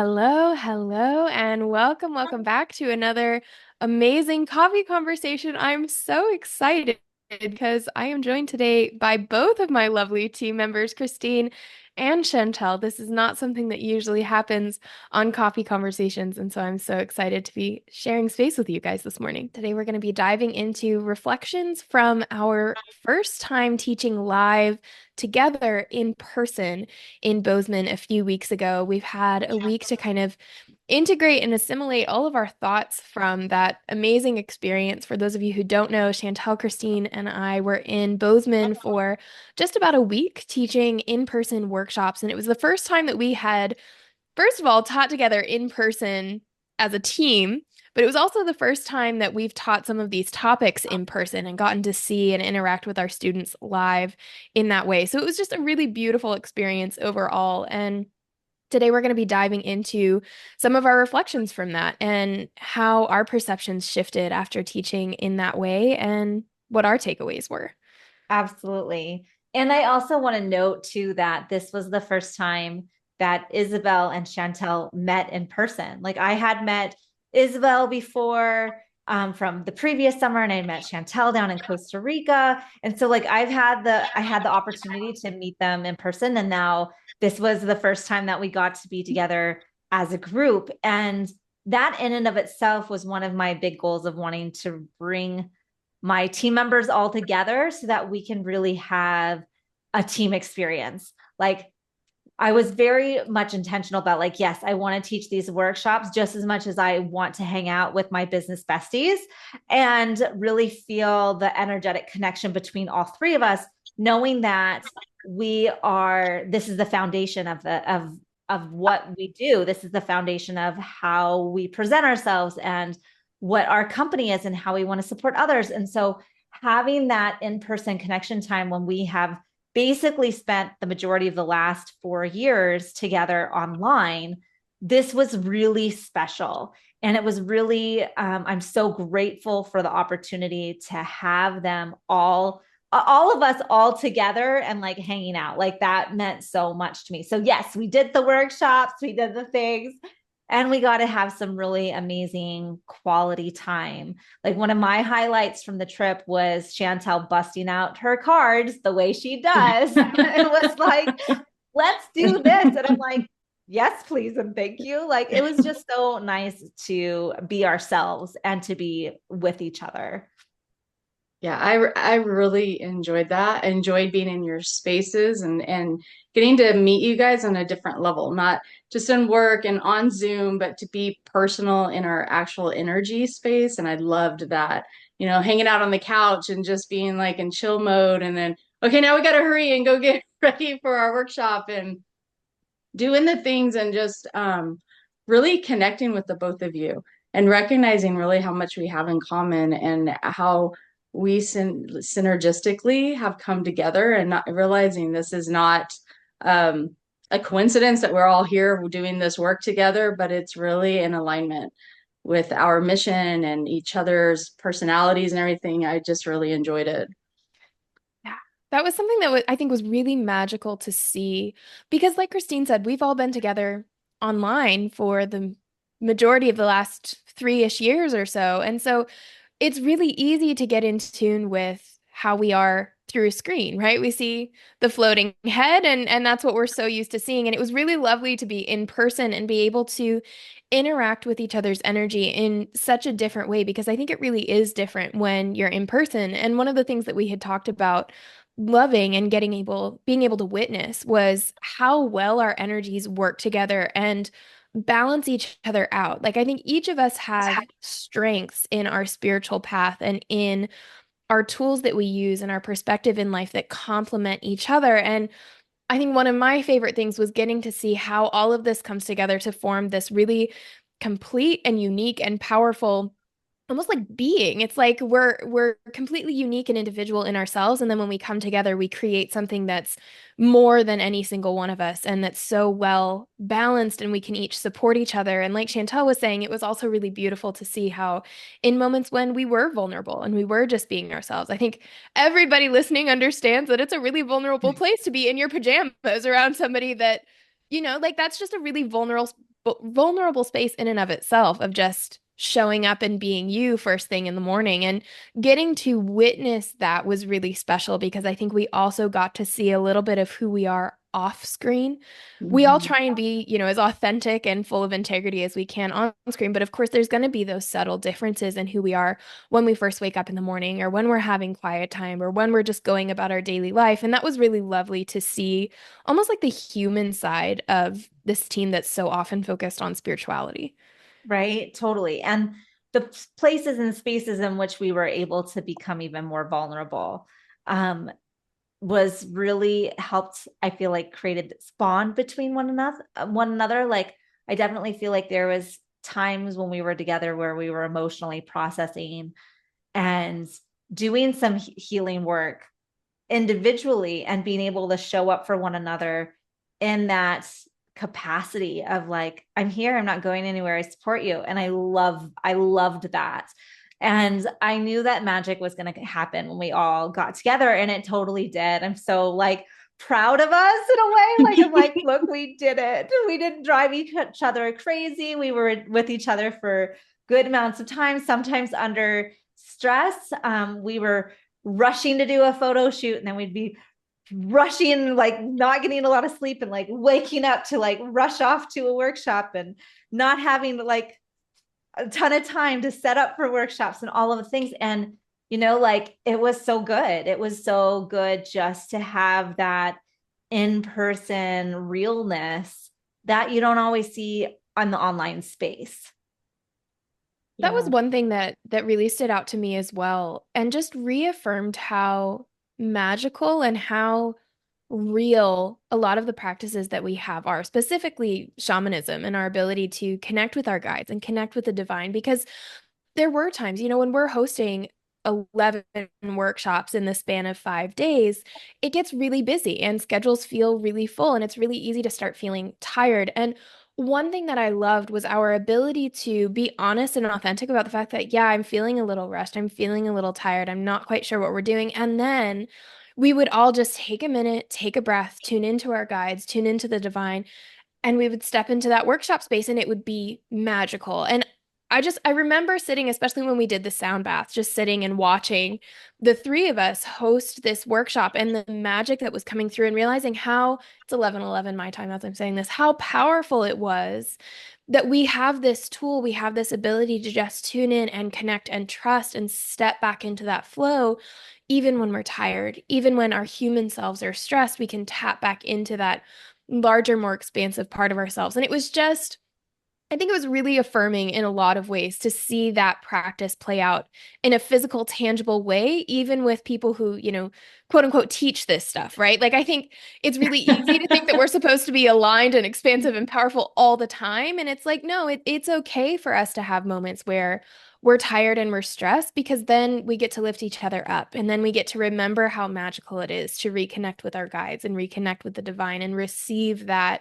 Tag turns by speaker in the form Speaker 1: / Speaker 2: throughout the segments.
Speaker 1: Hello, and welcome back to another amazing coffee conversation. I'm so excited because I am joined today by both of my lovely team members, Christine and Chantel. This is not something that usually happens on coffee conversations, and so I'm so excited to be sharing space with you guys this morning. Today, we're going to be diving into reflections from our first time teaching live together in person in Bozeman a few weeks ago. We've had a week to kind of integrate and assimilate all of our thoughts from that amazing experience. For those of you who don't know, Chantel, Christine, and I were in Bozeman for just about a week teaching in-person workshops. And it was the first time that we had, first of all, taught together in person as a team. But it was also the first time that we've taught some of these topics in person and gotten to see and interact with our students live in that way. So it was just a really beautiful experience overall. And today we're going to be diving into some of our reflections from that and how our perceptions shifted after teaching in that way and what our takeaways were.
Speaker 2: Absolutely. And I also want to note too that this was the first time that Isabel and Chantel met in person. Like I had met Isabel before from the previous summer, and I met Chantel down in Costa Rica. And so like I had the opportunity to meet them in person. And now this was the first time that we got to be together as a group. And that in and of itself was one of my big goals of wanting to bring my team members all together so that we can really have a team experience. Like I was very much intentional about like, yes, I want to teach these workshops just as much as I want to hang out with my business besties and really feel the energetic connection between all three of us, knowing that this is the foundation of what we do. This is the foundation of how we present ourselves and what our company is and how we want to support others. And so having that in-person connection time when we have basically spent the majority of the last 4 years together online, this was really special. And it was really, I'm so grateful for the opportunity to have them all of us all together and like hanging out. Like that meant so much to me. So yes, we did the workshops, we did the things, and we got to have some really amazing quality time. Like one of my highlights from the trip was Chantel busting out her cards the way she does. It was like, let's do this. And I'm like, yes, please. And thank you. Like it was just so nice to be ourselves and to be with each other.
Speaker 3: Yeah, I really enjoyed that. I enjoyed being in your spaces and getting to meet you guys on a different level, not just in work and on Zoom, but to be personal in our actual energy space. And I loved that, hanging out on the couch and just being like in chill mode. And then, okay, now we got to hurry and go get ready for our workshop and doing the things and just really connecting with the both of you and recognizing really how much we have in common and how we synergistically have come together and not realizing this is not a coincidence that we're all here doing this work together, but it's really in alignment with our mission and each other's personalities and everything. I just really enjoyed it.
Speaker 1: Yeah, that was something that I think was really magical to see because, like Christine said, we've all been together online for the majority of the last 3-ish years or so. And so it's really easy to get in tune with how we are through a screen, right? We see the floating head and that's what we're so used to seeing. And it was really lovely to be in person and be able to interact with each other's energy in such a different way because I think it really is different when you're in person. And one of the things that we had talked about loving and being able to witness was how well our energies work together and balance each other out. Like I think each of us have strengths in our spiritual path and in our tools that we use and our perspective in life that complement each other. And I think one of my favorite things was getting to see how all of this comes together to form this really complete and unique and powerful almost like being. It's like we're completely unique and individual in ourselves, and then when we come together, we create something that's more than any single one of us, and that's so well balanced, and we can each support each other. And like Chantel was saying, it was also really beautiful to see how, in moments when we were vulnerable and we were just being ourselves, I think everybody listening understands that it's a really vulnerable place to be in your pajamas around somebody that, like that's just a really vulnerable space in and of itself of just showing up and being you first thing in the morning. And getting to witness that was really special because I think we also got to see a little bit of who we are off screen. We all
Speaker 3: Mhm.
Speaker 1: try and be, as authentic and full of integrity as we can on screen, but of course, there's going to be those subtle differences in who we are when we first wake up in the morning or when we're having quiet time or when we're just going about our daily life. And that was really lovely to see almost like the human side of this team that's so often focused on spirituality.
Speaker 2: Right? Totally. And the places and spaces in which we were able to become even more vulnerable um, was really helped, I feel like created this bond between one another. Like I definitely feel like there was times when we were together where we were emotionally processing and doing some healing work individually and being able to show up for one another in that capacity of like, I'm here, I'm not going anywhere, I support you. And I loved that. And I knew that magic was going to happen when we all got together, and it totally did. I'm so like proud of us in a way. Like, I'm like, look, we did it. We didn't drive each other crazy. We were with each other for good amounts of time, sometimes under stress. We were rushing to do a photo shoot, and then we'd be rushing, like not getting a lot of sleep and like waking up to like rush off to a workshop and not having like a ton of time to set up for workshops and all of the things. And, like it was so good. It was so good just to have that in person realness that you don't always see on the online space.
Speaker 1: That was
Speaker 3: Yeah.
Speaker 1: one thing that really stood out to me as well, and just reaffirmed how magical and how real a lot of the practices that we have are, specifically shamanism and our ability to connect with our guides and connect with the divine. Because there were times, when we're hosting 11 workshops in the span of 5 days, it gets really busy and schedules feel really full, and it's really easy to start feeling tired. And one thing that I loved was our ability to be honest and authentic about the fact that, yeah, I'm feeling a little rushed. I'm feeling a little tired. I'm not quite sure what we're doing. And then we would all just take a minute, take a breath, tune into our guides, tune into the divine, and we would step into that workshop space and it would be magical. And I remember sitting, especially when we did the sound bath, just sitting and watching the three of us host this workshop and the magic that was coming through and realizing how it's 11:11 my time as I'm saying this, how powerful it was that we have this tool, we have this ability to just tune in and connect and trust and step back into that flow. Even when we're tired, even when our human selves are stressed, we can tap back into that larger, more expansive part of ourselves. And it was just, I think it was really affirming in a lot of ways to see that practice play out in a physical, tangible way, even with people who, quote unquote, teach this stuff, right? Like, I think it's really easy to think that we're supposed to be aligned and expansive and powerful all the time. And it's like, no, it's okay for us to have moments where we're tired and we're stressed because then we get to lift each other up. And then we get to remember how magical it is to reconnect with our guides and reconnect with the divine and receive that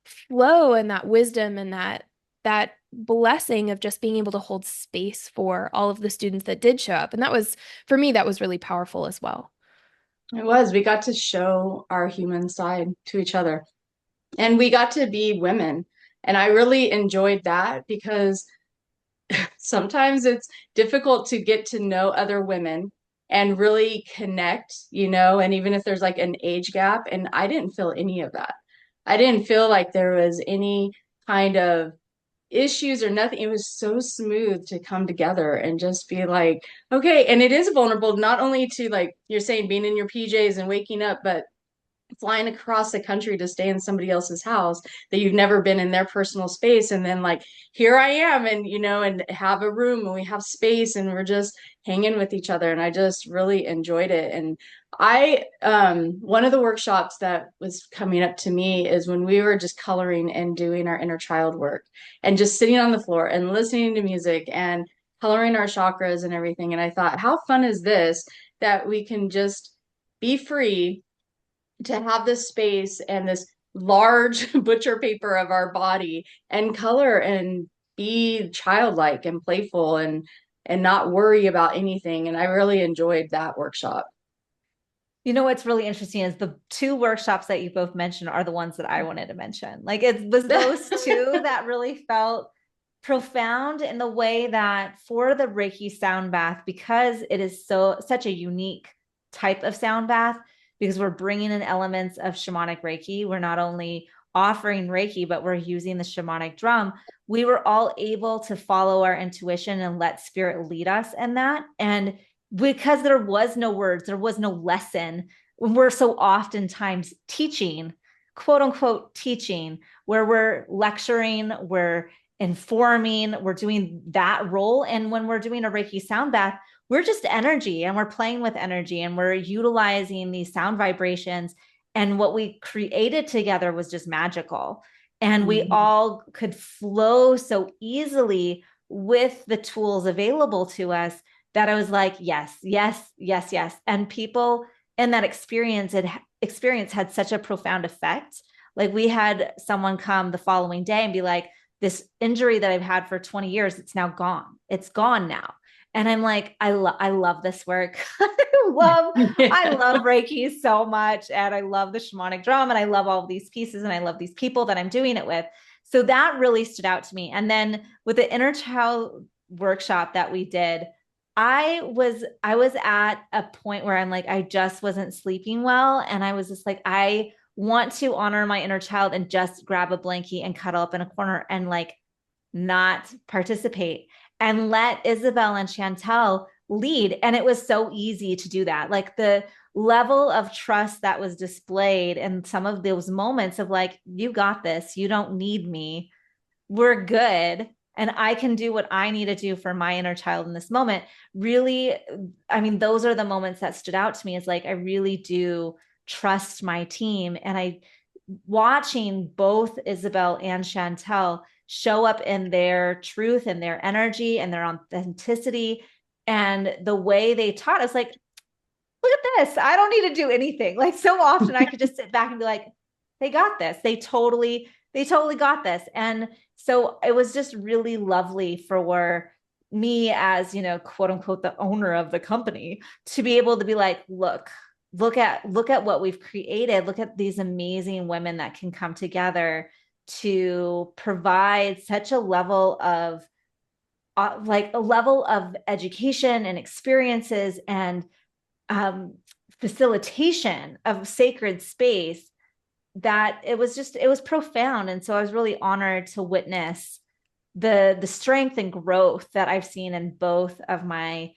Speaker 1: flow and that wisdom and that blessing of just being able to hold space for all of the students that did show up. And that was, for me, that was really powerful as well.
Speaker 3: It was. We got to show our human side to each other, and we got to be women. And I really enjoyed that because sometimes it's difficult to get to know other women and really connect, and even if there's like an age gap, and I didn't feel any of that. I didn't feel like there was any kind of issues or nothing. It was so smooth to come together and just be like, okay. And it is vulnerable, not only to, like you're saying, being in your PJs and waking up, but flying across the country to stay in somebody else's house that you've never been in their personal space. And then, like, here I am, and and have a room, and we have space, and we're just hanging with each other. And I just really enjoyed it. And one of the workshops that was coming up to me is when we were just coloring and doing our inner child work and just sitting on the floor and listening to music and coloring our chakras and everything. And I thought, how fun is this, that we can just be free to have this space and this large butcher paper of our body and color and be childlike and playful and not worry about anything. And I really enjoyed that workshop.
Speaker 2: You know what's really interesting is the two workshops that you both mentioned are the ones that I wanted to mention. Like it was those two that really felt profound in the way that for the Reiki sound bath, because it is such a unique type of sound bath, because we're bringing in elements of shamanic Reiki. We're not only offering Reiki, but we're using the shamanic drum. We were all able to follow our intuition and let spirit lead us in that. And because there was no words, there was no lesson. We're so oftentimes teaching, quote unquote, teaching, where we're lecturing, we're informing, we're doing that role. And when we're doing a Reiki sound bath, we're just energy and we're playing with energy and we're utilizing these sound vibrations. And what we created together was just magical. And we all could flow so easily with the tools available to us that I was like, yes, yes, yes, yes. And people in that experience had such a profound effect. Like we had someone come the following day and be like, this injury that I've had for 20 years, it's now gone. It's gone now. And I'm like, I love this work. I love Reiki so much. And I love the shamanic drum and I love all of these pieces and I love these people that I'm doing it with. So that really stood out to me. And then with the inner child workshop that we did, I was at a point where I'm like, I just wasn't sleeping well. And I was just like, I want to honor my inner child and just grab a blankie and cuddle up in a corner and like not participate and let Isabel and Chantel lead. And it was so easy to do that. Like the level of trust that was displayed in some of those moments of like, you got this, you don't need me, we're good. And I can do what I need to do for my inner child in this moment. Really, I mean, those are the moments that stood out to me. Is like, I really do trust my team. And I, watching both Isabel and Chantel show up in their truth and their energy and their authenticity and the way they taught us, like, look at this. I don't need to do anything. Like so often I could just sit back and be like, they got this. They totally got this. And so it was just really lovely for me as, you know, quote unquote, the owner of the company to be able to be like, look at what we've created. Look at these amazing women that can come together to provide such a level of like a level of education and experiences and facilitation of sacred space that it was profound. And so I was really honored to witness the strength and growth that I've seen in both of my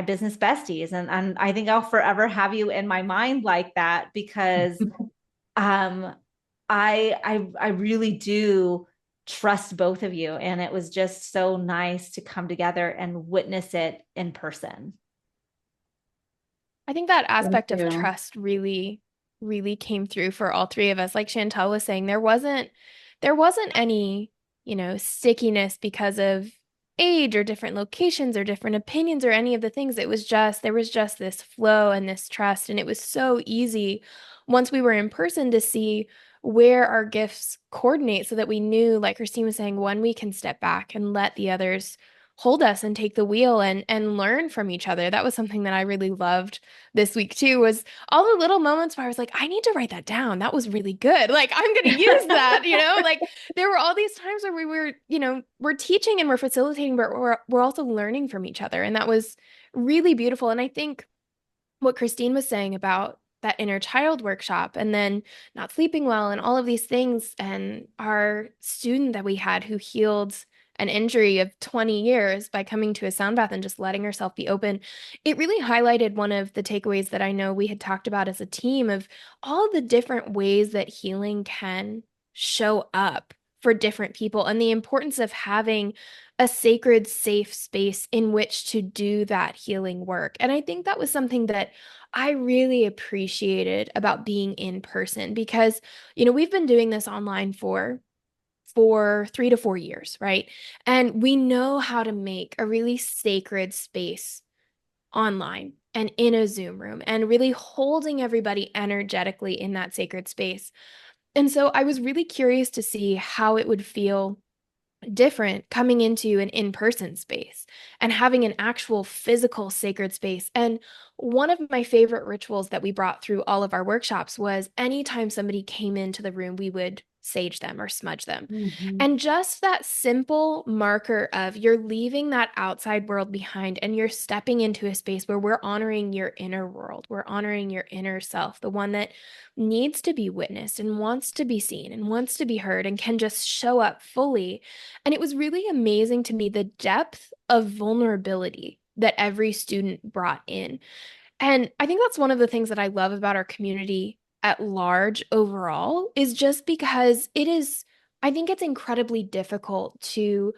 Speaker 2: business besties. And I think I'll forever have you in my mind like that because I really do trust both of you. And it was just so nice to come together and witness it in person.
Speaker 1: I think that
Speaker 3: Thank
Speaker 1: aspect of
Speaker 3: you.
Speaker 1: trust really, really came through for all three of us. Like Chantel was saying, there wasn't any, stickiness because of age or different locations or different opinions or any of the things. There was just this flow and this trust. And it was so easy once we were in person to see where our gifts coordinate so that we knew, like Christine was saying, when we can step back and let the others hold us and take the wheel and learn from each other. That was something that I really loved this week too, was all the little moments where I was like, I need to write that down. That was really good. Like, I'm going to use that, like there were all these times where we were, we're teaching and we're facilitating, but we're also learning from each other. And that was really beautiful. And I think what Christine was saying about that inner child workshop and then not sleeping well and all of these things, and our student that we had who healed an injury of 20 years by coming to a sound bath and just letting herself be open. It really highlighted one of the takeaways that I know we had talked about as a team of all the different ways that healing can show up for different people and the importance of having a sacred, safe space in which to do that healing work. And I think that was something that I really appreciated about being in person because, we've been doing this online for 3 to 4 years, right? And we know how to make a really sacred space online and in a Zoom room and really holding everybody energetically in that sacred space. And so I was really curious to see how it would feel different coming into an in-person space and having an actual physical sacred space. And one of my favorite rituals that we brought through all of our workshops was anytime somebody came into the room, we would sage them or smudge them.
Speaker 2: Mhm.
Speaker 1: And just that simple marker of you're leaving that outside world behind and you're stepping into a space where we're honoring your inner world. We're honoring your inner self, the one that needs to be witnessed and wants to be seen and wants to be heard and can just show up fully. And it was really amazing to me the depth of vulnerability that every student brought in. And I think that's one of the things that I love about our community at large overall is just because it is, I think it's incredibly difficult to,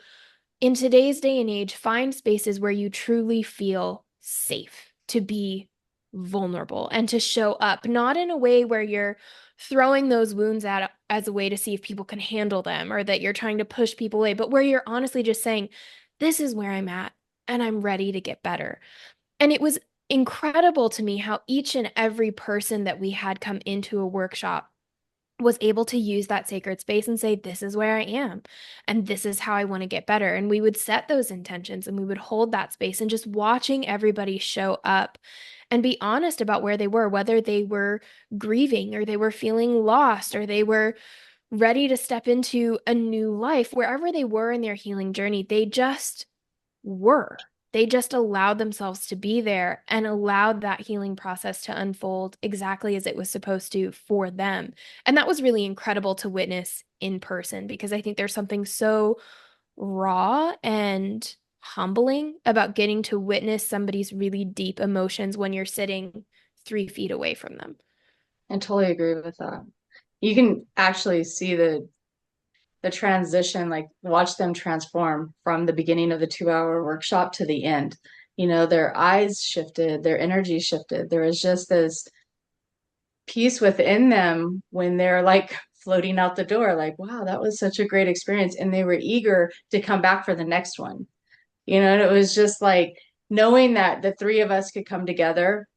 Speaker 1: in today's day and age, find spaces where you truly feel safe to be vulnerable and to show up, not in a way where you're throwing those wounds at as a way to see if people can handle them or that you're trying to push people away, but where you're honestly just saying, this is where I'm at and I'm ready to get better. And it was incredible to me how each and every person that we had come into a workshop was able to use that sacred space and say, this is where I am, and this is how I want to get better. And we would set those intentions and we would hold that space and just watching everybody show up and be honest about where they were, whether they were grieving or they were feeling lost or they were ready to step into a new life, wherever they were in their healing journey, they just were. They just allowed themselves to be there and allowed that healing process to unfold exactly as it was supposed to for them. And that was really incredible to witness in person because I think there's something so raw and humbling about getting to witness somebody's really deep emotions when you're sitting 3 feet away from them.
Speaker 3: I totally agree with that. You can actually see the transition, like watch them transform from the beginning of the 2 hour workshop to the end. You know, their eyes shifted, their energy shifted. There was just this peace within them when they're like floating out the door, like, wow, that was such a great experience. And they were eager to come back for the next one. You know, and it was just like knowing that the three of us could come together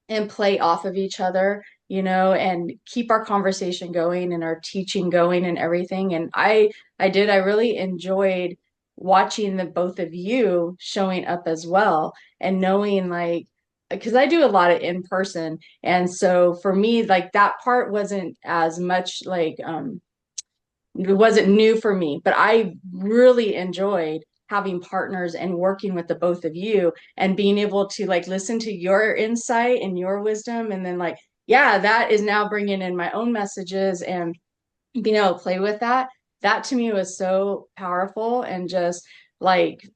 Speaker 3: and play off of each other, you know, and keep our conversation going and our teaching going and everything. And I really enjoyed watching the both of you showing up as well and knowing like, because I do a lot of in person. And so for me, like that part wasn't as much like, it wasn't new for me, but I really enjoyed having partners and working with the both of you and being able to like listen to your insight and your wisdom and then like yeah, that is now bringing in my own messages and being able to play with that. That to me was so powerful and just like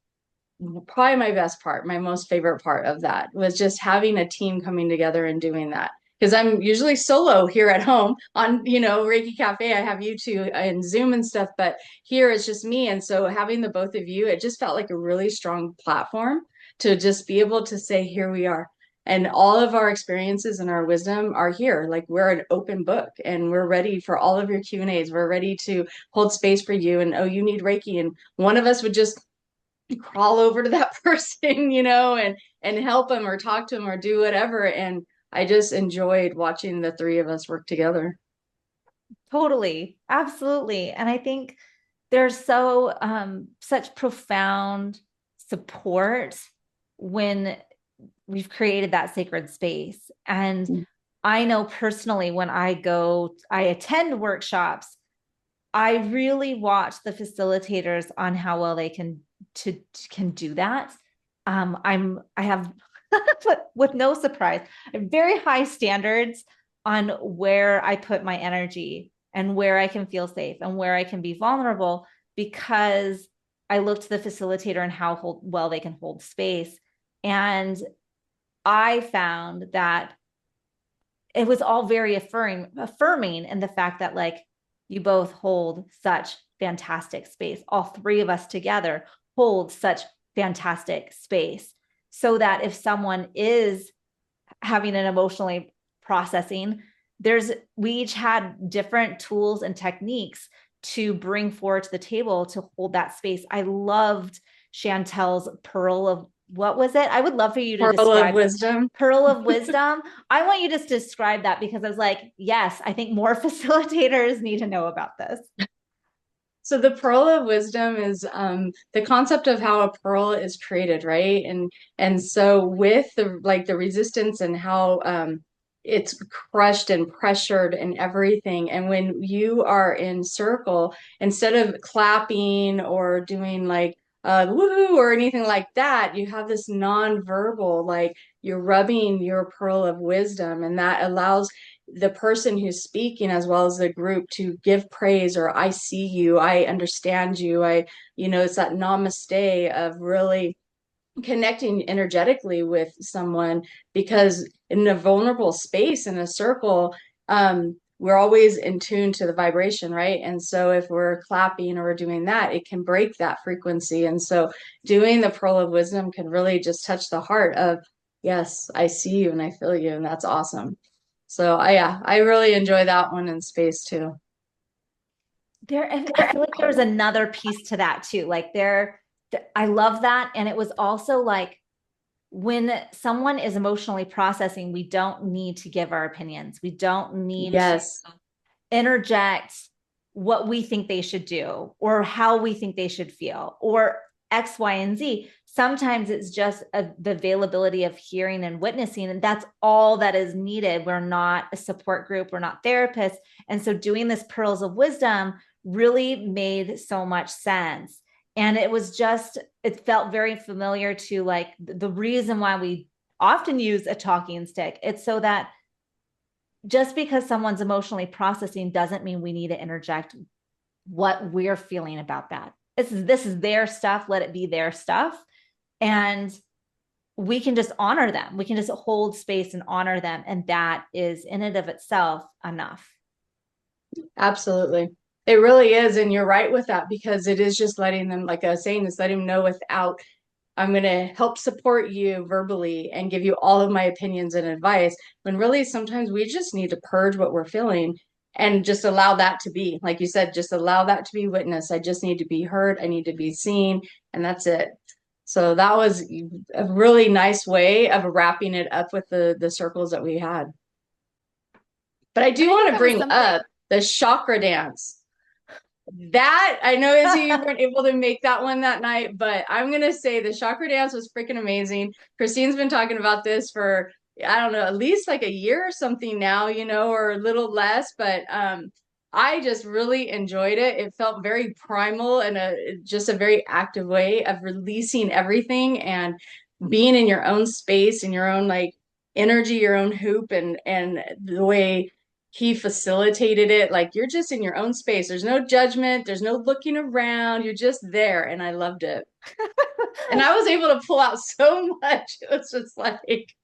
Speaker 3: probably my best part, my most favorite part of that was just having a team coming together and doing that. Because I'm usually solo here at home on, you know, Reiki Cafe. I have you two and Zoom and stuff, but here it's just me. And so having the both of you, it just felt like a really strong platform to just be able to say, here we are. And all of our experiences and our wisdom are here. Like we're an open book and we're ready for all of your Q&As. We're ready to hold space for you. And oh, you need Reiki. And one of us would just crawl over to that person, you know, and help them or talk to them or do whatever. And I just enjoyed watching the three of us work together.
Speaker 2: Totally. Absolutely. And I think there's such profound support when we've created that sacred space. And I know personally when I attend workshops, I really watch the facilitators on how well they can do that. I have with no surprise, I have very high standards on where I put my energy and where I can feel safe and where I can be vulnerable because I look to the facilitator and how well they can hold space. And I found that it was all very affirming in the fact that like you both hold such fantastic space. All three of us together hold such fantastic space so that if someone is having an emotionally processing, we each had different tools and techniques to bring forward to the table to hold that space. I loved Chantel's pearl of what was it? I would love for you to
Speaker 3: Pearl of
Speaker 2: describe
Speaker 3: wisdom.
Speaker 2: pearl of wisdom. I want you to describe that because I was like, yes, I think more facilitators need to know about this.
Speaker 3: So the pearl of wisdom is the concept of how a pearl is created, right? And so with the resistance and how it's crushed and pressured and everything. And when you are in circle, instead of clapping or doing like woohoo or anything like that, you have this non-verbal, like you're rubbing your pearl of wisdom, and that allows the person who's speaking as well as the group to give praise, or I see you, I understand you, it's that namaste of really connecting energetically with someone, because in a vulnerable space in a circle, we're always in tune to the vibration, right? And so if we're clapping or we're doing that, it can break that frequency. And so doing the pearl of wisdom can really just touch the heart of, yes, I see you and I feel you, and that's awesome. So yeah, I really enjoy that one in space too.
Speaker 2: I feel like there was another piece to that too. Like I love that. And it was also like when someone is emotionally processing, we don't need to give our opinions. We don't need to
Speaker 3: Yes.
Speaker 2: interject what we think they should do or how we think they should feel or X, Y, and Z. Sometimes it's just the availability of hearing and witnessing, and that's all that is needed. We're not a support group, we're not therapists. And so doing this Pearls of Wisdom really made so much sense. And it felt very familiar to like the reason why we often use a talking stick. It's so that just because someone's emotionally processing doesn't mean we need to interject what we're feeling about that. This is their stuff. Let it be their stuff. And we can just honor them. We can just hold space and honor them. And that is in and of itself enough.
Speaker 3: Absolutely. It really is. And you're right with that, because it is just letting them, like I was saying, is letting them know without, I'm going to help support you verbally and give you all of my opinions and advice, when really sometimes we just need to purge what we're feeling and just allow that to be, like you said, just allow that to be witnessed. I just need to be heard. I need to be seen. And that's it. So that was a really nice way of wrapping it up with the circles that we had. But I
Speaker 1: And
Speaker 3: do
Speaker 1: I think
Speaker 3: want to
Speaker 1: that was
Speaker 3: bring
Speaker 1: something.
Speaker 3: up the chakra dance. That I know, Izzy, you weren't able to make that one that night, but I'm gonna say the chakra dance was freaking amazing. Christine's been talking about this for, I don't know, at least like a year or something now, or a little less, but I just really enjoyed it. It felt very primal and just a very active way of releasing everything and being in your own space, in your own like energy, your own hoop, and the way he facilitated it, like you're just in your own space, there's no judgment, there's no looking around, you're just there, and I loved it. And I was able to pull out so much. It was just like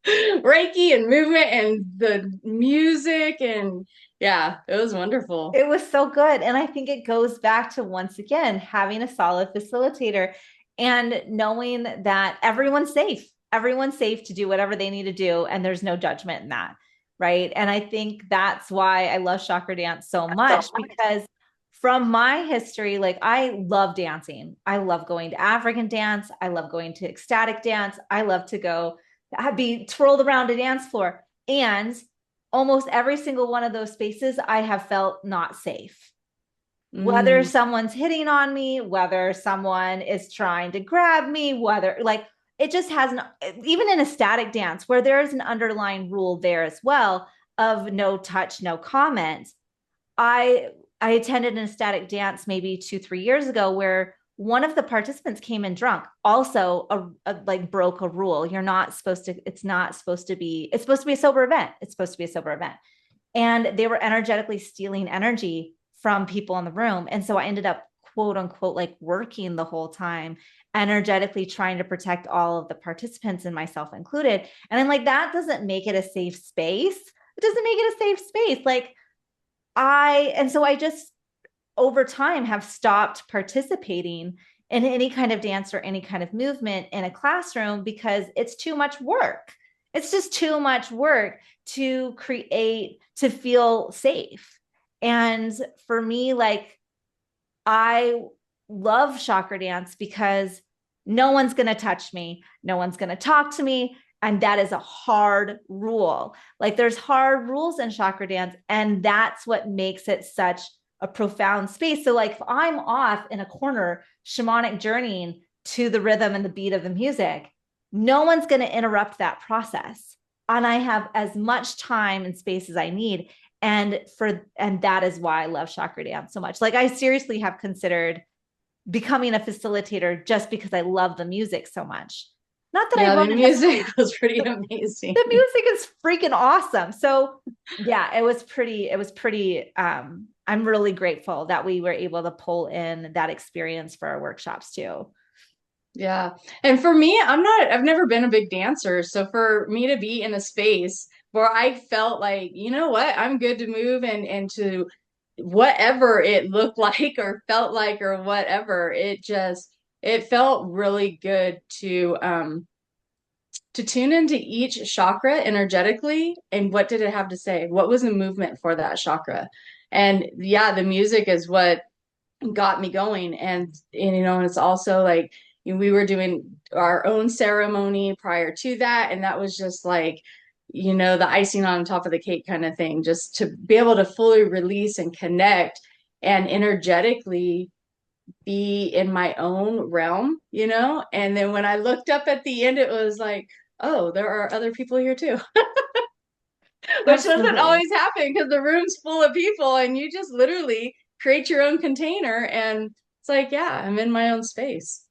Speaker 3: reiki and movement and the music, and yeah, it was wonderful.
Speaker 2: It was so good. And I think it goes back to, once again, having a solid facilitator and knowing that everyone's safe to do whatever they need to do. And there's no judgment in that. Right. And I think that's why I love chakra dance so much, because from my history, like I love dancing. I love going to African dance. I love going to ecstatic dance. I love to go be twirled around a dance floor. And almost every single one of those spaces, I have felt not safe. Whether someone's hitting on me, whether someone is trying to grab me, whether like it just hasn't, even in a static dance where there is an underlying rule there as well of no touch, no comment. I attended an ecstatic dance maybe 2-3 years ago where one of the participants came in drunk, also like broke a rule. You're not supposed to, it's supposed to be a sober event. It's supposed to be a sober event. And they were energetically stealing energy from people in the room. And so I ended up, quote unquote, like working the whole time, energetically trying to protect all of the participants and myself included. And I'm like, that doesn't make it a safe space. It doesn't make it a safe space. And so I just over time have stopped participating in any kind of dance or any kind of movement in a classroom because it's too much work. It's just too much work to feel safe. And for me, like, I love chakra dance because no one's going to touch me. No one's going to talk to me. And that is a hard rule. Like there's hard rules in chakra dance. And that's what makes it such a profound space. So like if I'm off in a corner, shamanic journeying to the rhythm and the beat of the music, no one's going to interrupt that process. And I have as much time and space as I need. And that is why I love chakra dance so much. Like I seriously have considered becoming a facilitator just because I love the music so much. Not that I
Speaker 3: Yeah,
Speaker 2: love
Speaker 3: the
Speaker 2: it
Speaker 3: music
Speaker 2: necessarily.
Speaker 3: was pretty amazing.
Speaker 2: The music is freaking awesome. So yeah, it was pretty I'm really grateful that we were able to pull in that experience for our workshops too.
Speaker 3: Yeah. And for me, I've never been a big dancer. So for me to be in a space where I felt like, you know what, I'm good to move and to whatever it looked like or felt like or whatever, it felt really good to tune into each chakra energetically and what did it have to say? What was the movement for that chakra? And yeah, the music is what got me going. And you know, it's also like we were doing our own ceremony prior to that, and that was just like, you know, the icing on top of the cake kind of thing, just to be able to fully release and connect and energetically be in my own realm, you know? And then when I looked up at the end, it was like, oh, there are other people here too, which doesn't
Speaker 2: Absolutely.
Speaker 3: always happen because the room's full of people and you just literally create your own container. And it's like, yeah, I'm in my own space.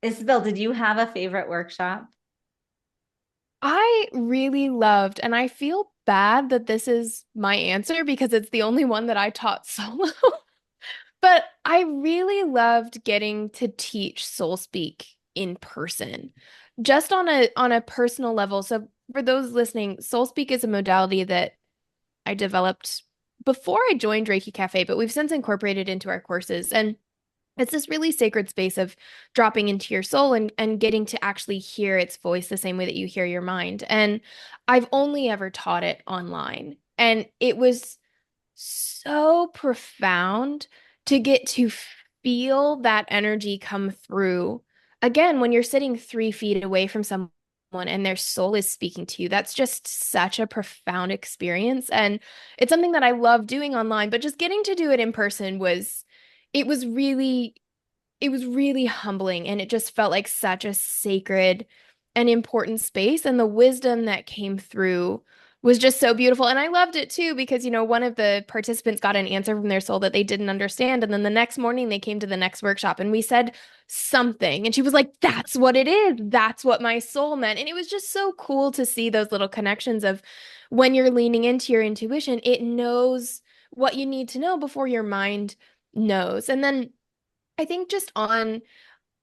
Speaker 2: Isabel, did you have a favorite workshop?
Speaker 1: I really loved, and I feel bad that this is my answer because it's the only one that I taught solo. But I really loved getting to teach Soul Speak in person, just on a personal level. So for those listening, Soul Speak is a modality that I developed before I joined Reiki Cafe, but we've since incorporated into our courses. And it's this really sacred space of dropping into your soul and getting to actually hear its voice the same way that you hear your mind. And I've only ever taught it online. And it was so profound to get to feel that energy come through. Again, when you're sitting 3 feet away from someone and their soul is speaking to you, that's just such a profound experience. And it's something that I love doing online, but just getting to do it in person it was really it was really humbling and it just felt like such a sacred and important space. And the wisdom that came through was just so beautiful. And I loved it too because, one of the participants got an answer from their soul that they didn't understand. And then the next morning they came to the next workshop and we said something. And she was like, that's what it is. That's what my soul meant. And it was just so cool to see those little connections of when you're leaning into your intuition, it knows what you need to know before your mind knows. And then I think just on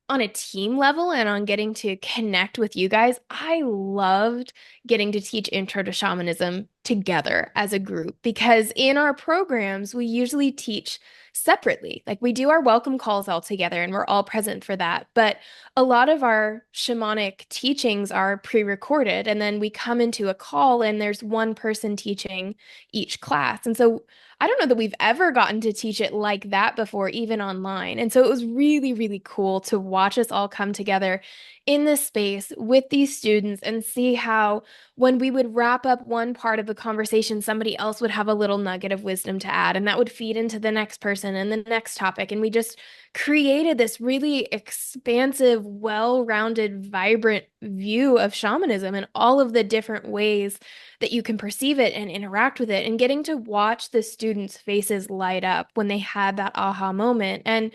Speaker 1: a team level and on getting to connect with you guys, I loved getting to teach Intro to Shamanism together as a group because in our programs, we usually teach separately. Like we do our welcome calls all together and we're all present for that. But a lot of our shamanic teachings are pre-recorded and then we come into a call and there's one person teaching each class. And so I don't know that we've ever gotten to teach it like that before, even online. And so it was really, really cool to watch us all come together in this space with these students and see how when we would wrap up one part of the conversation, somebody else would have a little nugget of wisdom to add, and that would feed into the next person and the next topic. And we just created this really expansive, well-rounded, vibrant view of shamanism and all of the different ways that you can perceive it and interact with it, and getting to watch the students' faces light up when they had that aha moment. And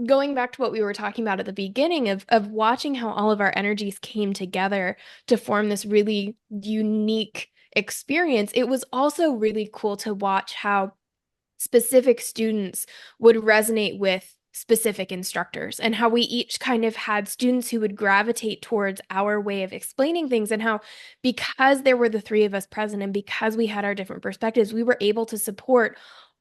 Speaker 1: going back to what we were talking about at the beginning of watching how all of our energies came together to form this really unique experience, it was also really cool to watch how specific students would resonate with specific instructors and how we each kind of had students who would gravitate towards our way of explaining things, and how because there were the three of us present and because we had our different perspectives, we were able to support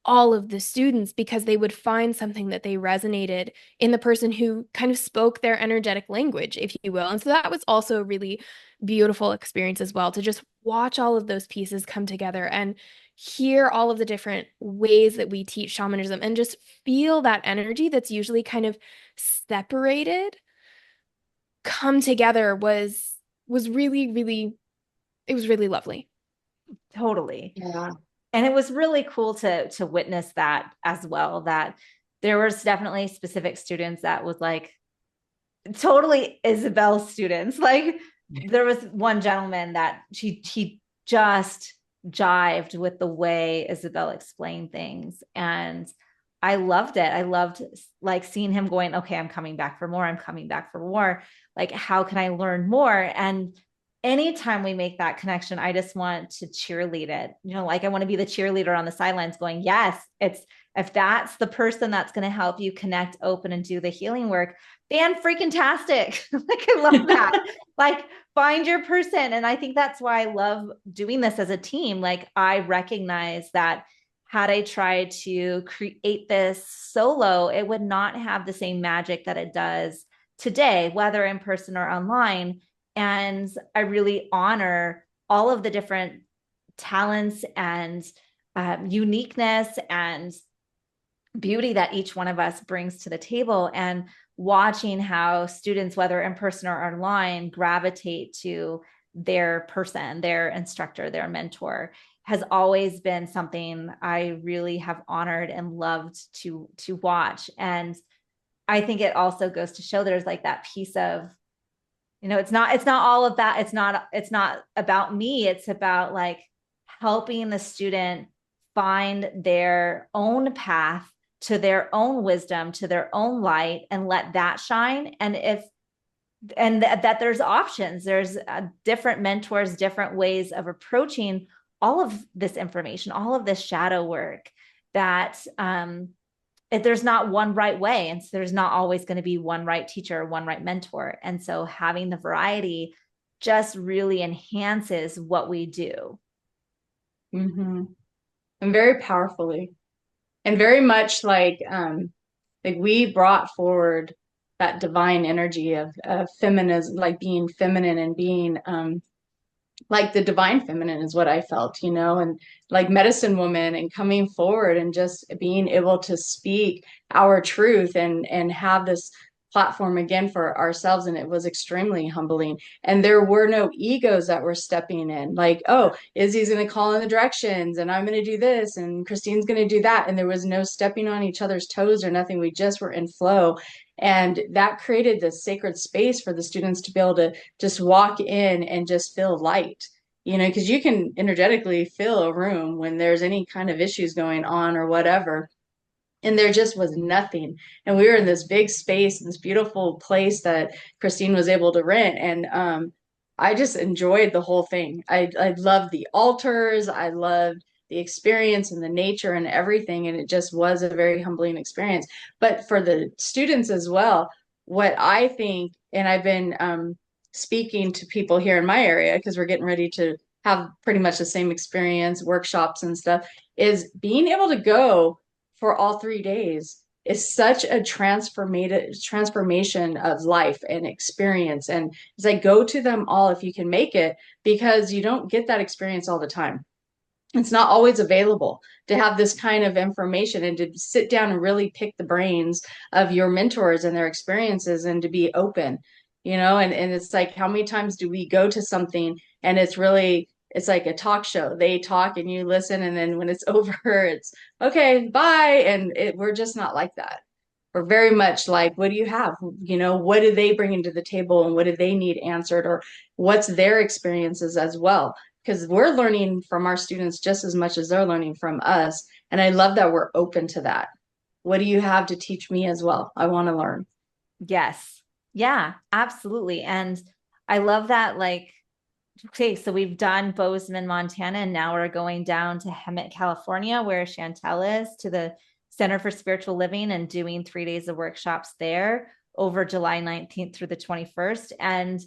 Speaker 1: all of the students because they would find something that they resonated in the person who kind of spoke their energetic language, if you will. And so that was also a really beautiful experience as well, to just watch all of those pieces come together and hear all of the different ways that we teach shamanism and just feel that energy that's usually kind of separated come together was really, really, it was really lovely.
Speaker 2: Totally.
Speaker 3: Yeah.
Speaker 2: And it was really cool to witness that as well, that there was definitely specific students that was like totally Isabel students. Like there was one gentleman that he just jived with the way Isabel explained things. And I loved it. I loved like seeing him going, okay, I'm coming back for more. I'm coming back for more. Like, how can I learn more? And anytime we make that connection, I just want to cheerlead it. You know, like I want to be the cheerleader on the sidelines going, yes, it's, if that's the person that's going to help you connect, open, and do the healing work, fan freaking tastic. Like, I love that. Like, find your person. And I think that's why I love doing this as a team. Like, I recognize that had I tried to create this solo, it would not have the same magic that it does today, whether in person or online. And I really honor all of the different talents and uniqueness and beauty that each one of us brings to the table, and watching how students, whether in person or online, gravitate to their person, their instructor, their mentor, has always been something I really have honored and loved to watch. And I think it also goes to show there's like that piece of, you know, it's not all of that. It's not about me. It's about like helping the student find their own path to their own wisdom, to their own light, and let that shine. And that there's options, there's different mentors, different ways of approaching all of this information, all of this shadow work, that there's not one right way. And so there's not always going to be one right teacher, one right mentor. And so having the variety just really enhances what we do.
Speaker 3: Mm-hmm. And very powerfully. And very much like we brought forward that divine energy of feminism, like being feminine and being like the divine feminine is what I felt, you know, and like medicine woman, and coming forward and just being able to speak our truth and have this platform again for ourselves. And it was extremely humbling. And there were no egos that were stepping in, like, oh, Izzy's going to call in the directions and I'm going to do this and Christine's going to do that. And there was no stepping on each other's toes or nothing. We just were in flow. And that created this sacred space for the students to be able to just walk in and just feel light, you know, because you can energetically feel a room when there's any kind of issues going on or whatever. And there just was nothing. And we were in this big space, this beautiful place that Christine was able to rent. And I just enjoyed the whole thing. I loved the altars. I loved the experience and the nature and everything. And it just was a very humbling experience. But for the students as well, what I think, and I've been speaking to people here in my area, because we're getting ready to have pretty much the same experience, workshops and stuff, is being able to go for all 3 days is such a transformation of life and experience. And it's like, go to them all if you can make it, because you don't get that experience all the time. It's not always available to have this kind of information and to sit down and really pick the brains of your mentors and their experiences and to be open, you know, and it's like, how many times do we go to something and it's like a talk show. They talk and you listen, and then when it's over, it's okay, bye. And we're just not like that. We're very much like, what do you have? You know, what do they bring into the table and what do they need answered, or what's their experiences as well? Because we're learning from our students just as much as they're learning from us. And I love that we're open to that. What do you have to teach me as well? I want to learn.
Speaker 2: Yes. Yeah, absolutely. And I love that, like, okay, so we've done Bozeman, Montana, and now we're going down to Hemet, California, where Chantel is, to the Center for Spiritual Living, and doing 3 days of workshops there over July 19th through the 21st. And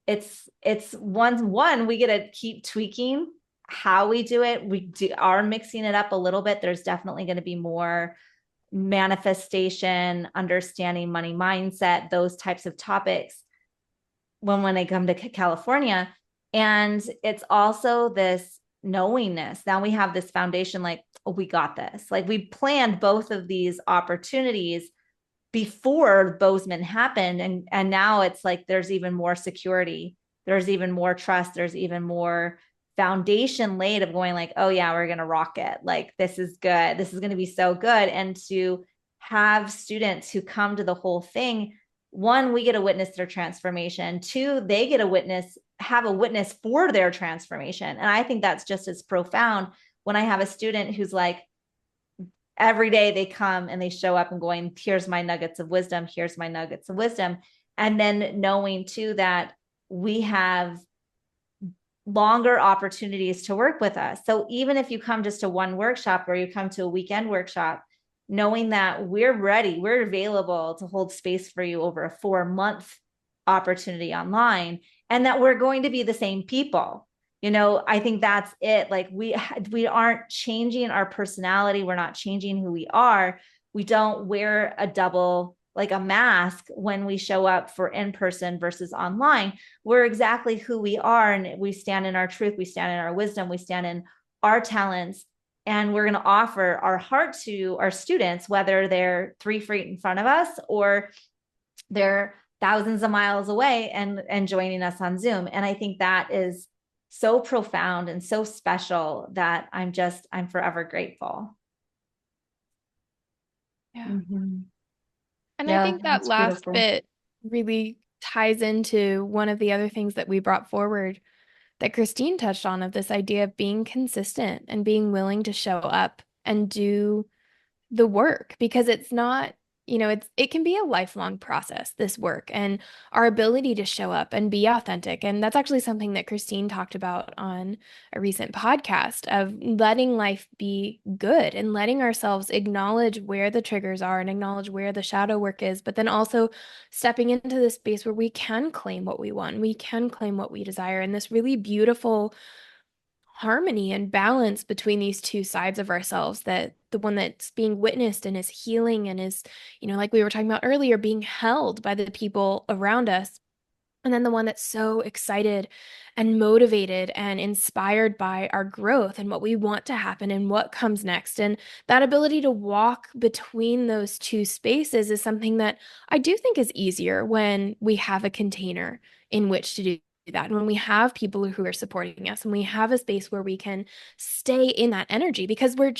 Speaker 2: it's one, we get to keep tweaking how we do it. We are mixing it up a little bit. There's definitely going to be more manifestation, understanding money mindset, those types of topics when they come to California. And it's also this knowingness. Now we have this foundation, like, oh, we got this. Like, we planned both of these opportunities before Bozeman happened. And now it's like, there's even more security. There's even more trust. There's even more foundation laid of going like, oh yeah, we're going to rock it. Like, this is good. This is going to be so good. And to have students who come to the whole thing, one, we get to witness their transformation. Two, they get a have a witness for their transformation. And I think that's just as profound when I have a student who's like, every day they come and they show up and going, here's my nuggets of wisdom. Here's my nuggets of wisdom. And then knowing too that we have longer opportunities to work with us. So even if you come just to one workshop or you come to a weekend workshop, knowing that we're ready, we're available to hold space for you over a 4-month opportunity online, and that we're going to be the same people. I think that's it. Like, we aren't changing our personality. We're not changing who we are. We don't wear a double, like a mask, when we show up for in-person versus online. We're exactly who we are. And we stand in our truth. We stand in our wisdom. We stand in our talents. And we're going to offer our heart to our students, whether they're 3 feet in front of us or they're thousands of miles away and joining us on Zoom. And I think that is so profound and so special that I'm forever grateful.
Speaker 1: Yeah.
Speaker 2: Mm-hmm.
Speaker 1: And I
Speaker 3: Yeah,
Speaker 1: think that
Speaker 3: that's
Speaker 1: last
Speaker 3: beautiful.
Speaker 1: bit really ties into one of the other things that we brought forward that Christine touched on, of this idea of being consistent and being willing to show up and do the work, because it's not, it can be a lifelong process, this work, and our ability to show up and be authentic. And that's actually something that Christine talked about on a recent podcast, of letting life be good and letting ourselves acknowledge where the triggers are and acknowledge where the shadow work is, but then also stepping into this space where we can claim what we want, we can claim what we desire, and this really beautiful harmony and balance between these two sides of ourselves, that the one that's being witnessed and is healing and is, like we were talking about earlier, being held by the people around us. And then the one that's so excited and motivated and inspired by our growth and what we want to happen and what comes next. And that ability to walk between those two spaces is something that I do think is easier when we have a container in which to do that. And when we have people who are supporting us and we have a space where we can stay in that energy, because we're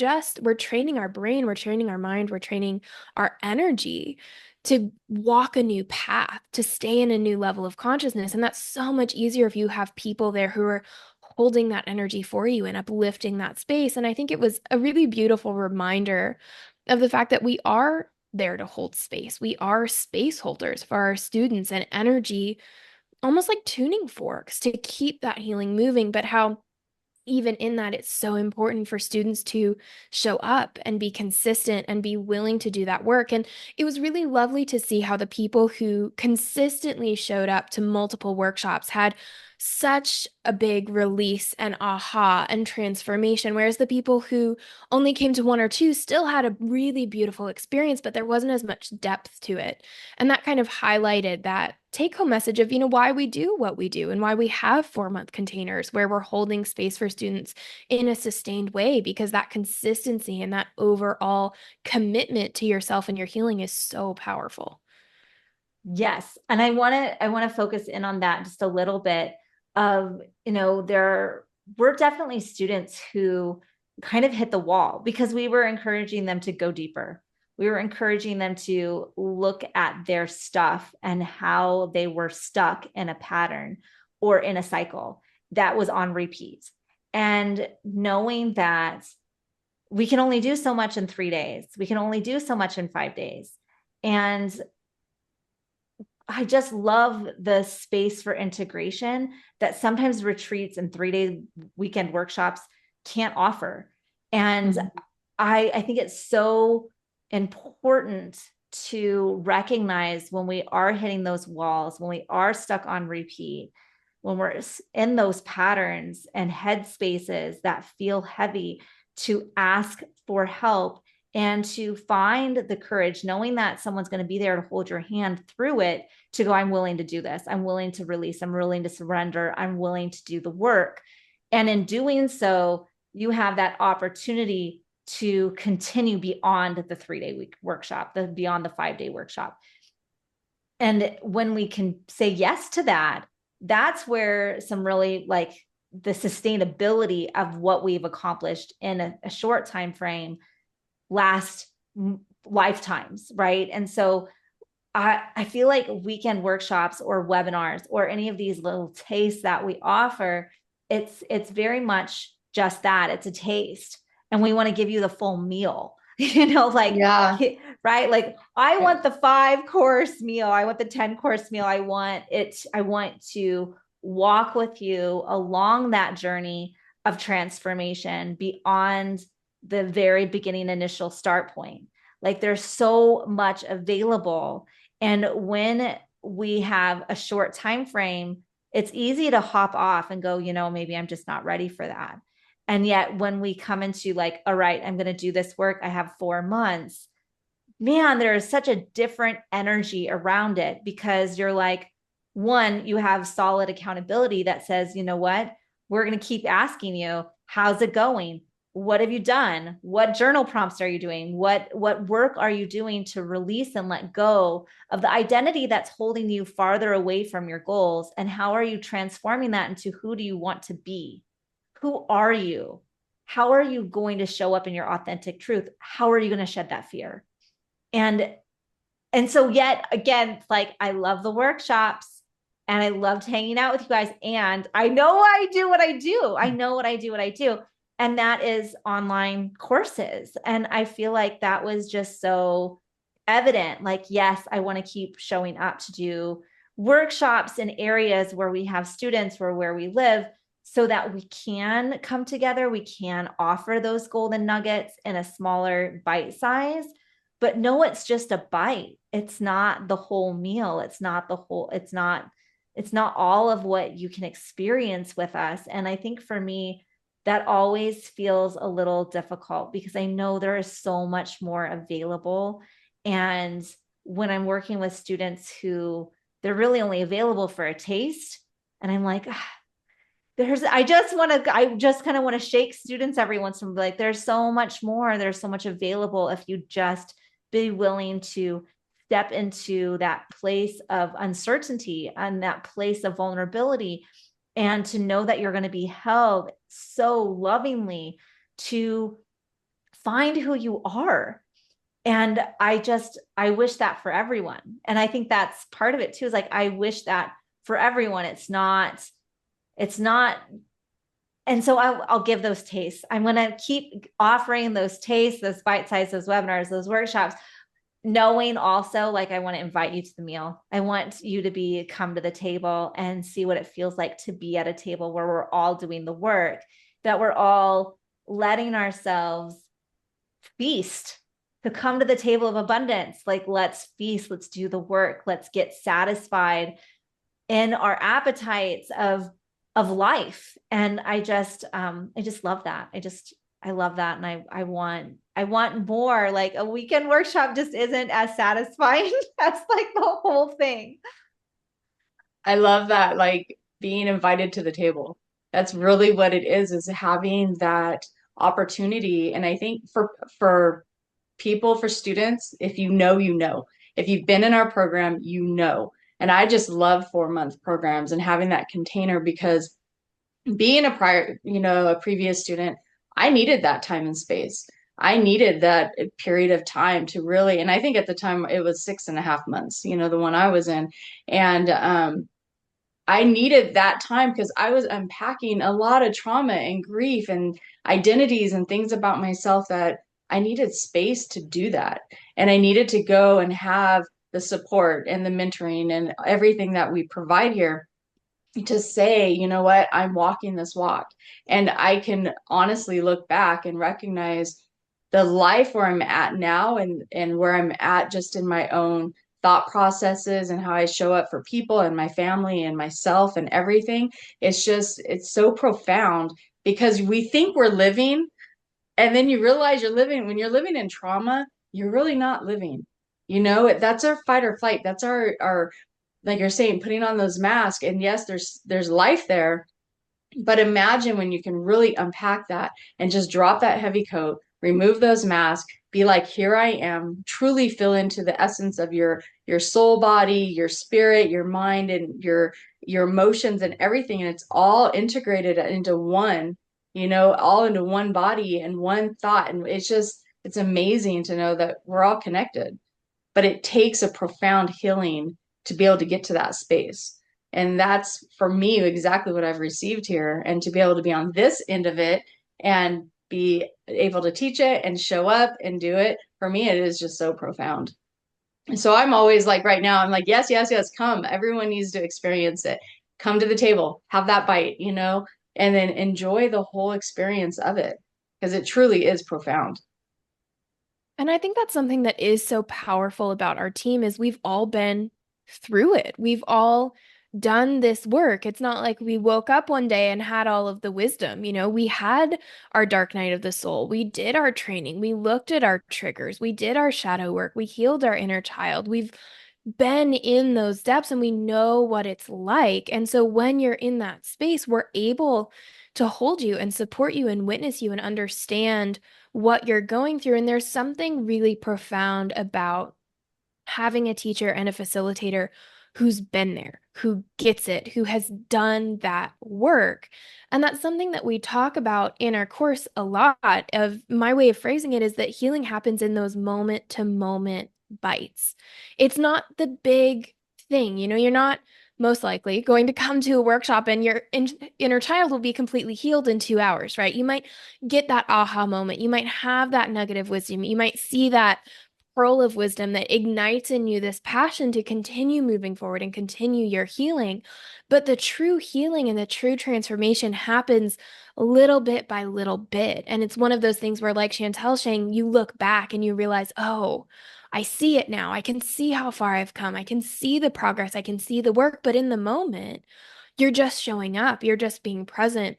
Speaker 1: training our brain, we're training our mind, we're training our energy to walk a new path, to stay in a new level of consciousness. And that's so much easier if you have people there who are holding that energy for you and uplifting that space. And I think it was a really beautiful reminder of the fact that we are there to hold space. We are space holders for our students and energy, almost like tuning forks to keep that healing moving, but how even in that, it's so important for students to show up and be consistent and be willing to do that work. And it was really lovely to see how the people who consistently showed up to multiple workshops had such a big release and aha and transformation, whereas the people who only came to one or two still had a really beautiful experience, but there wasn't as much depth to it. And that kind of highlighted that take home message of, why we do what we do and why we have 4-month containers where we're holding space for students in a sustained way, because that consistency and that overall commitment to yourself and your healing is so powerful.
Speaker 2: Yes. And I want to focus in on that just a little bit of, we're definitely students who kind of hit the wall because we were encouraging them to go deeper. We were encouraging them to look at their stuff and how they were stuck in a pattern or in a cycle that was on repeat. And knowing that we can only do so much in 3 days, we can only do so much in 5 days. And I just love the space for integration that sometimes retreats and 3-day weekend workshops can't offer. And I think it's so important to recognize when we are hitting those walls, when we are stuck on repeat, when we're in those patterns and head spaces that feel heavy, to ask for help and to find the courage, knowing that someone's going to be there to hold your hand through it, to go, I'm willing to do this. I'm willing to release. I'm willing to surrender. I'm willing to do the work. And in doing so, you have that opportunity to continue beyond the 3-day week workshop, beyond the 5-day workshop. And when we can say yes to that, that's where some really the sustainability of what we've accomplished in a short time frame last lifetimes, right? And so I feel like weekend workshops or webinars or any of these little tastes that we offer, it's very much just that. It's a taste. And we want to give you the full meal, like,
Speaker 3: Yeah.
Speaker 2: right? Like I want the 5-course meal. I want the 10-course meal. I want to walk with you along that journey of transformation beyond the very beginning initial start point. Like there's so much available. And when we have a short time frame, it's easy to hop off and go, maybe I'm just not ready for that. And yet when we come into like, all right, I'm going to do this work, I have 4 months, man, there is such a different energy around it because you're like, one, you have solid accountability that says, you know what, we're going to keep asking you, how's it going? What have you done? What journal prompts are you doing? What work are you doing to release and let go of the identity that's holding you farther away from your goals? And how are you transforming that into who do you want to be? Who are you? How are you going to show up in your authentic truth? How are you going to shed that fear? And so yet again, like I love the workshops and I loved hanging out with you guys. And I know I do what I do. I know what I do. And that is online courses. And I feel like that was just so evident. Like, yes, I want to keep showing up to do workshops in areas where we have students or where we live so that we can come together. We can offer those golden nuggets in a smaller bite size, but no, it's just a bite. It's not the whole meal. It's not all of what you can experience with us. And I think for me, that always feels a little difficult because I know there is so much more available. And when I'm working with students who they're really only available for a taste, and I'm like, I just kind of want to shake students every once in a while. Like, there's so much more. There's so much available if you just be willing to step into that place of uncertainty and that place of vulnerability, and to know that you're going to be held so lovingly to find who you are. And I wish that for everyone. And I think that's part of it too, is like, I wish that for everyone. It's not, and so I'll give those tastes. I'm going to keep offering those tastes, those bite-sized, those webinars, those workshops, knowing also, like, I want to invite you to the meal. I want you to come to the table and see what it feels like to be at a table where we're all doing the work, that we're all letting ourselves feast, to come to the table of abundance. Like, let's feast, let's do the work, let's get satisfied in our appetites of life. And I just love that. I love that. And I want more. Like, a weekend workshop just isn't as satisfying as like the whole thing.
Speaker 3: I love that, like being invited to the table. That's really what it is having that opportunity. And I think for people, for students, if you know, you know. If you've been in our program, you know. And I just love 4-month programs and having that container, because being a previous student, I needed that time and space. I needed that period of time to really, and I think at the time it was 6.5 months, the one I was in. And I needed that time because I was unpacking a lot of trauma and grief and identities and things about myself, that I needed space to do that. And I needed to go and have the support and the mentoring and everything that we provide here to say, you know what, I'm walking this walk. And I can honestly look back and recognize the life where I'm at now, and where I'm at just in my own thought processes and how I show up for people and my family and myself and everything. It's so profound, because we think we're living, and then you realize when you're living in trauma, you're really not living. That's our fight or flight. That's our, like you're saying, putting on those masks. And yes, there's life there, but imagine when you can really unpack that and just drop that heavy coat, remove those masks, be like, here I am, truly feel into the essence of your soul body, your spirit, your mind, and your emotions and everything. And it's all integrated into one, all into one body and one thought. And it's amazing to know that we're all connected, but it takes a profound healing to be able to get to that space. And that's for me exactly what I've received here. And to be able to be on this end of it and be able to teach it and show up and do it, for me, it is just so profound. And so I'm always like, right now, I'm like, yes, yes, yes, come. Everyone needs to experience it. Come to the table, have that bite, and then enjoy the whole experience of it because it truly is profound.
Speaker 1: And I think that's something that is so powerful about our team is we've all been through it. We've all done this work. It's not like we woke up one day and had all of the wisdom. We had our dark night of the soul. We did our training. We looked at our triggers. We did our shadow work. We healed our inner child. We've been in those depths and we know what it's like. And so when you're in that space, we're able to hold you and support you and witness you and understand what you're going through. And there's something really profound about having a teacher and a facilitator who's been there, who gets it, who has done that work. And that's something that we talk about in our course a lot. Of my way of phrasing it is that healing happens in those moment to moment bites. It's not the big thing, you're not most likely going to come to a workshop and your inner child will be completely healed in 2 hours, right? You might get that aha moment. You might have that nugget of wisdom. You might see that pearl of wisdom that ignites in you this passion to continue moving forward and continue your healing. But the true healing and the true transformation happens little bit by little bit. And it's one of those things where, like Chantel's saying, you look back and you realize, oh, I see it now. I can see how far I've come. I can see the progress. I can see the work. But in the moment, you're just showing up. You're just being present.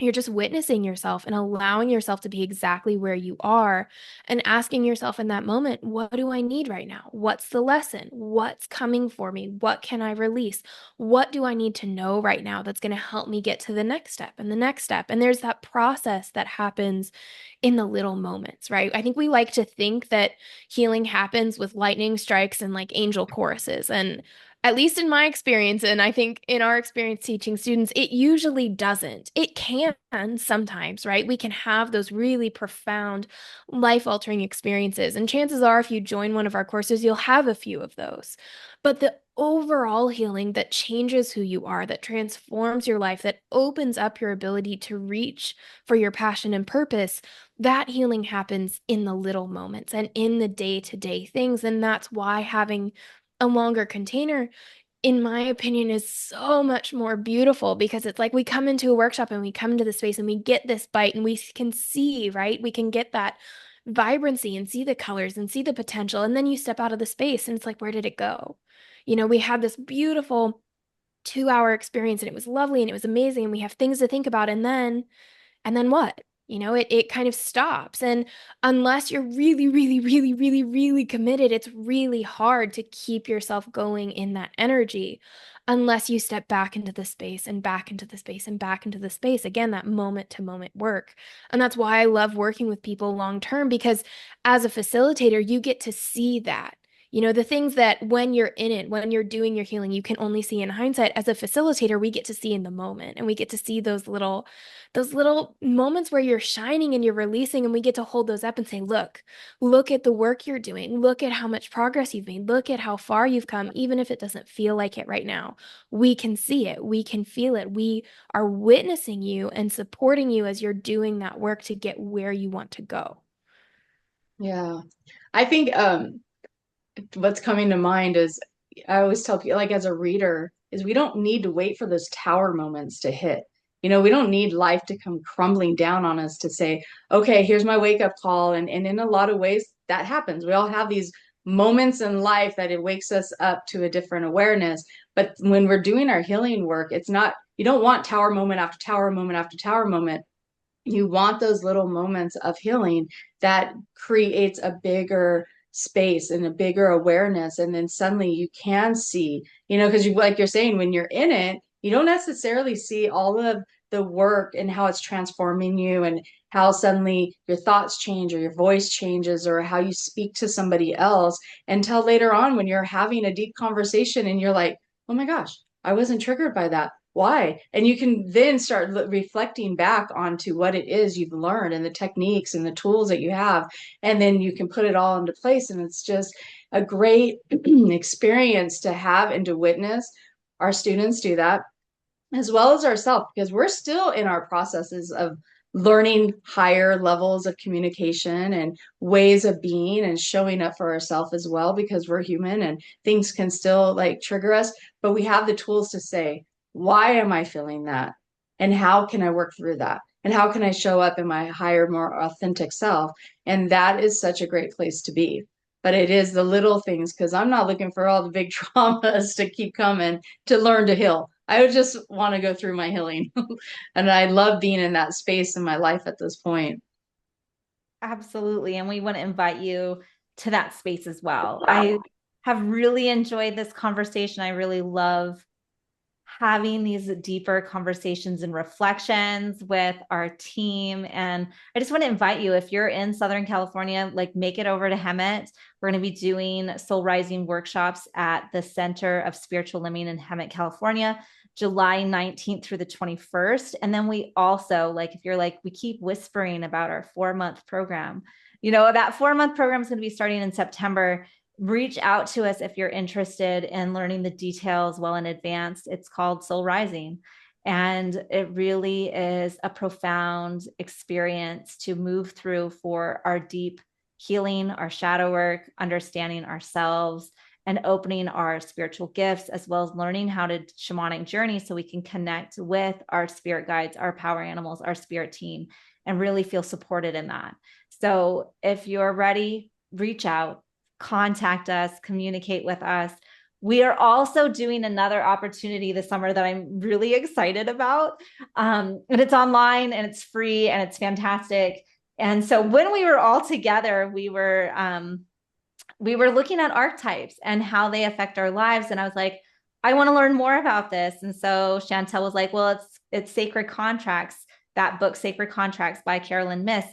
Speaker 1: You're just witnessing yourself and allowing yourself to be exactly where you are and asking yourself in that moment, what do I need right now? What's the lesson? What's coming for me? What can I release? What do I need to know right now that's going to help me get to the next step and the next step? And there's that process that happens in the little moments, right? I think we like to think that healing happens with lightning strikes and like angel choruses. And at least in my experience, and I think in our experience teaching students, it usually doesn't. It can sometimes, right? We can have those really profound, life-altering experiences. And chances are, if you join one of our courses, you'll have a few of those. But the overall healing that changes who you are, that transforms your life, that opens up your ability to reach for your passion and purpose, that healing happens in the little moments and in the day-to-day things. And that's why having a longer container, in my opinion, is so much more beautiful because it's like we come into a workshop and we come into the space and we get this bite and we can see, right? We can get that vibrancy and see the colors and see the potential. And then you step out of the space and it's like, where did it go? We had this beautiful 2 hour experience and it was lovely and it was amazing. And we have things to think about. And then what? It kind of stops. And unless you're really, really, really, really, really committed, it's really hard to keep yourself going in that energy unless you step back into the space and back into the space and back into the space. Again, that moment to moment work. And that's why I love working with people long term, because as a facilitator, you get to see that. The things that when you're in it, when you're doing your healing, you can only see in hindsight. As a facilitator, we get to see in the moment and we get to see those little moments where you're shining and you're releasing, and we get to hold those up and say, look at the work you're doing. Look at how much progress you've made. Look at how far you've come, even if it doesn't feel like it right now. We can see it. We can feel it. We are witnessing you and supporting you as you're doing that work to get where you want to go.
Speaker 3: Yeah. I think what's coming to mind is I always tell people, like as a reader, is we don't need to wait for those tower moments to hit. We don't need life to come crumbling down on us to say, okay, here's my wake up call. And in a lot of ways that happens. We all have these moments in life that it wakes us up to a different awareness. But when we're doing our healing work, it's not, you don't want tower moment after tower moment after tower moment. You want those little moments of healing that creates a bigger space and a bigger awareness. And then suddenly you can see, because like you're saying, when you're in it, you don't necessarily see all of the work and how it's transforming you, and how suddenly your thoughts change or your voice changes or how you speak to somebody else, until later on when you're having a deep conversation and you're like, oh my gosh, I wasn't triggered by that. Why? And you can then start reflecting back onto what it is you've learned and the techniques and the tools that you have. And then you can put it all into place. And it's just a great experience to have and to witness our students do that, as well as ourselves, because we're still in our processes of learning higher levels of communication and ways of being and showing up for ourselves as well, because we're human and things can still like trigger us, but we have the tools to say, why am I feeling that? And how can I work through that? And how can I show up in my higher, more authentic self? And that is such a great place to be. But it is the little things, because I'm not looking for all the big traumas to keep coming to learn to heal. I would just want to go through my healing. And I love being in that space in my life at this point.
Speaker 2: Absolutely. And we want to invite you to that space as well. I have really enjoyed this conversation. I really love having these deeper conversations and reflections with our team. And I just want to invite you, if you're in Southern California, like make it over to Hemet. We're going to be doing Soul Rising workshops at the Center of Spiritual Living in Hemet, California, July 19th through the 21st. And then we also, like, if you're like, we keep whispering about our 4-month program, that 4-month program is going to be starting in September. Reach out to us if you're interested in learning the details well in advance. It's called Soul Rising. And it really is a profound experience to move through for our deep healing, our shadow work, understanding ourselves, and opening our spiritual gifts, as well as learning how to shamanic journey so we can connect with our spirit guides, our power animals, our spirit team, and really feel supported in that. So if you're ready, reach out, contact us, communicate with us. We are also doing another opportunity this summer that I'm really excited about. And it's online and it's free and it's fantastic. And so when we were all together, we were looking at archetypes and how they affect our lives. And I was like, I want to learn more about this. And so Chantel was like, well, it's Sacred Contracts, that book, Sacred Contracts by Carolyn Myss.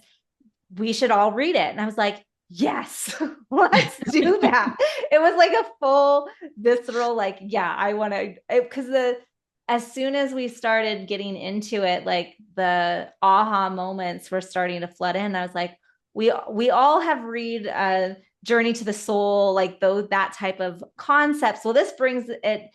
Speaker 2: We should all read it. And I was like, yes, let's do that. It was like a full visceral, like, yeah, I want to, because as soon as we started getting into it, like the aha moments were starting to flood in. I was like, we all have read Journey to the Soul, like that type of concepts. Well, this brings it,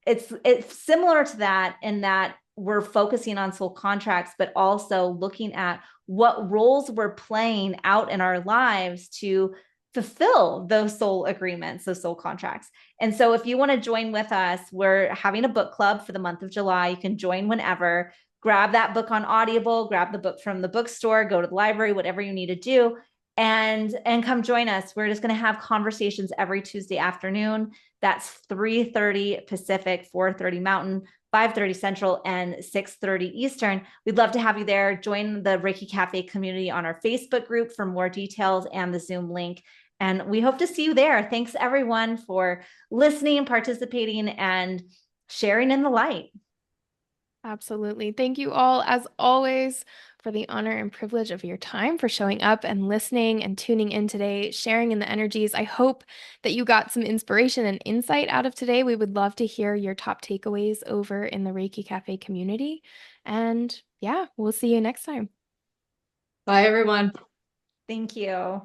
Speaker 2: it's similar to that in that we're focusing on soul contracts, but also looking at what roles we're playing out in our lives to fulfill those soul agreements, those soul contracts. And so if you want to join with us, we're having a book club for the month of July. You can join whenever. Grab that book on Audible, grab the book from the bookstore, go to the library, whatever you need to do, and come join us. We're just going to have conversations every Tuesday afternoon. That's 3:30 Pacific, 4:30 Mountain, 5:30 Central, and 6:30 Eastern. We'd love to have you there. Join the Reiki Cafe community on our Facebook group for more details and the Zoom link. And we hope to see you there. Thanks everyone for listening, participating, and sharing in the light.
Speaker 1: Absolutely. Thank you all, as always, for the honor and privilege of your time, for showing up and listening and tuning in today, sharing in the energies. I hope that you got some inspiration and insight out of today. We would love to hear your top takeaways over in the Reiki Cafe community. And yeah, we'll see you next time.
Speaker 3: Bye, everyone.
Speaker 2: Thank you.